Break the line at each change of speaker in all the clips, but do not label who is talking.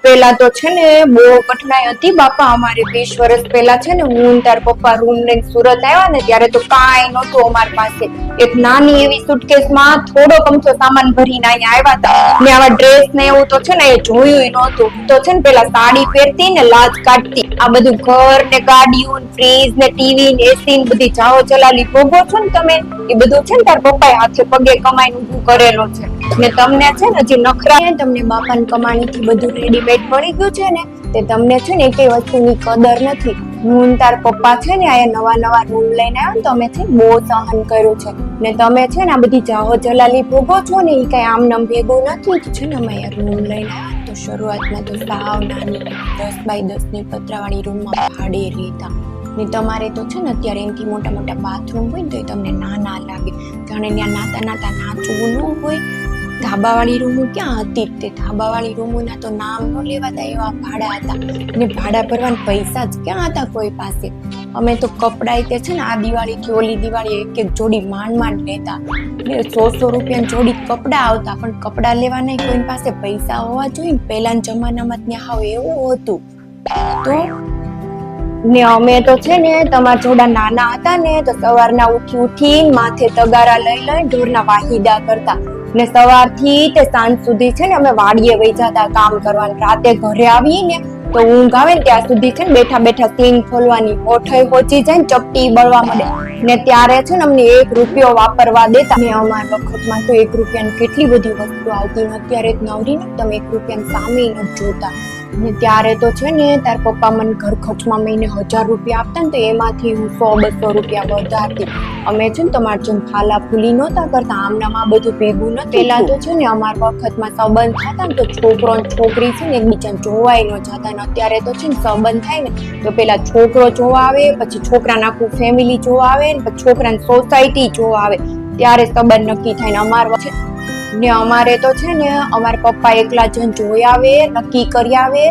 પેલા તો છે ને બહુ કઠણાઈ હતી બાપા અમારે 20 વર્ષ પહેલા છે ને હું તાર પપ્પા રૂમ લઈને સુરત આવ્યા ને ત્યારે તો કાંઈ નહોતું અમારી પાસે એક નાની એવી સુટકેસ માં થોડો કમસો સામાન ભરીને અહીંયા આવ્યા હતા ને આવા ડ્રેસ ને એવું તો છે ને એ જોયું નહોતું તો છે ને પેલા સાડી પહેરતી ને લાજ કાઢતી આ બધું ઘર ને ગાડીઓ ને ફ્રીજ ને ટીવી ને એસી ને બધી જાઓ ચલાલી ભોગવો છો ને તમે એ બધું છે ને તાર પપ્પાએ હાથે પગે કમાઈને ઊભું કરેલો છે ને તમને છે ને જે નખરા તમને બાપાની કમાણી થી બધું રેડીમેડ મળી ગયું છે ને તે તમને છે ને એકેય વસ્તુની કદર નથી હું તાર પપ્પા છે ને આ નવા રૂમ લઈને આવ્યા તો અમે છે બહુ સહન કર્યું છે ને તમે છે ને આ બધી જાહો જલાલી ભોગો છો ને એ કઈ આમ નામ ભેગું નથી તો છે ને અમે રૂમ લઈને આવ્યા તો શરૂઆતમાં તો સાવ નાની 10 બાય 10 ની પતરાવાળી રૂમમાં ભાડે રહેતા ને તમારે તો છે ને અત્યારે એમથી મોટા બાથરૂમ હોય ને તો એ તમને નાના લાગે જાણે ત્યાં નાતા નાચવું ન હોય ધાબાવાળી રૂમો ક્યાં હતી તે ધાબાવાળી રૂમોના તો નામ ન લેવાતા એવા ભાડા હતા ને ભાડા ભરવાના પૈસા જ ક્યાં હતા કોઈ પાસે અમે તો કપડાય તે છે ને આ દિવાળી થી ઓલી દિવાળી એક જોડી માંડ લેતા ને 100 રૂપિયાની જોડી કપડા આવતા પણ કપડા લેવાના કોઈ પાસે પૈસા હોવા જોઈએ ને પહેલાના જમાનામાં ત્યાં હાવ એવું હતું તો ને અમે તો છે ને તમારા જોડા નાના હતા ને તો સવારના ઉઠી માથે તગારા લઈ ઢોરના વાહિદા કરતા ને સવારથી તે સાંજ સુધી છે ને અમે વાડીએ વહી જતા કામ કરવાનું રાતે ઘરે આવી ને તો ઊંઘ આવે ને ત્યાં સુધી છે ને બેઠા સીંગ ખોલવાની ઓઠઈ પહોંચી જાય ને ચપટી બળવા મળે ને ત્યારે છે ને અમને 1 રૂપિયો વાપરવા દેતા ને અમારા વખતમાં તો 1 રૂપિયાની કેટલી બધી વસ્તુ આવતી અત્યારે નવરી ને તમે 1 રૂપિયાની સામે નથી જોતા ને ત્યારે તો છે ને તાર પપ્પા મને ઘર ખર્ચમાં મહિને 1000 રૂપિયા આપતા ને તો એમાંથી હું 100-200 રૂપિયા વધારતી અમે છે ને તમારે જેમ ફાલા ફૂલી નહોતા કરતા આમનામાં બધું ભેગું નથી પેલા તો છે ને અમારા વખતમાં સંબંધ થતા ને તો છોકરો ને છોકરી છે ને એકબીજાને જોવાય ન જતા ને અત્યારે તો છે ને સંબંધ થાય ને તો પેલા છોકરો જોવા આવે પછી છોકરાને આખું ફેમિલી જોવા આવે ને પછી છોકરાની સોસાયટી જોવા આવે ત્યારે સંબંધ નક્કી થાય ને અમારા છે ને અમારે તો છે ને અમારા પપ્પા એકલા જણ જોઈ આવે નક્કી કરી આવે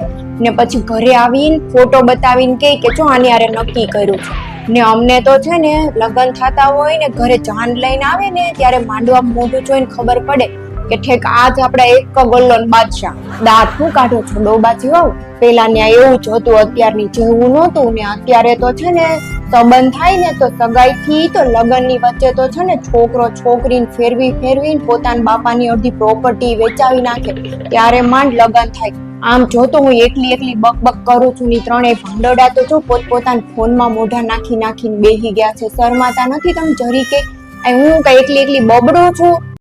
ને પછી ઘરે આવીને ફોટો બતાવીને કે જો આને યારે નક્કી કર્યું છે ને અમને તો છે ને લગ્ન થતા હોય ને ઘરે જાન લઈને આવે ને ત્યારે માંડવા મોઢું જોઈને ખબર પડે કે ઠેક આજ આપડા એક ગોલ્લો ને બાદશાહ દાંત શું કાઢો છો ડોબાજી હોવ પેલા ને એવું જ હતું અત્યારની જેવું નહોતું ને અત્યારે તો છે ને સંબંધ થાય ને તો સગાઈ થી તો લગ્ન ની વચ્ચે તો છે ને છોકરો છોકરીને ફેરવી પોતાના બાપાની અડધી પ્રોપર્ટી વેચાવી નાખે ત્યારે માંડ લગ્ન થાય આમ જો તો હું એકલી બક કરું છું ની ત્રણેય ભાંડોડા તો જો પોતાના ફોનમાં મોઢા નાખીને બેહી ગયા છે શરમાતા નથી તમે જરી કે હું કઈ એકલી બબડું છું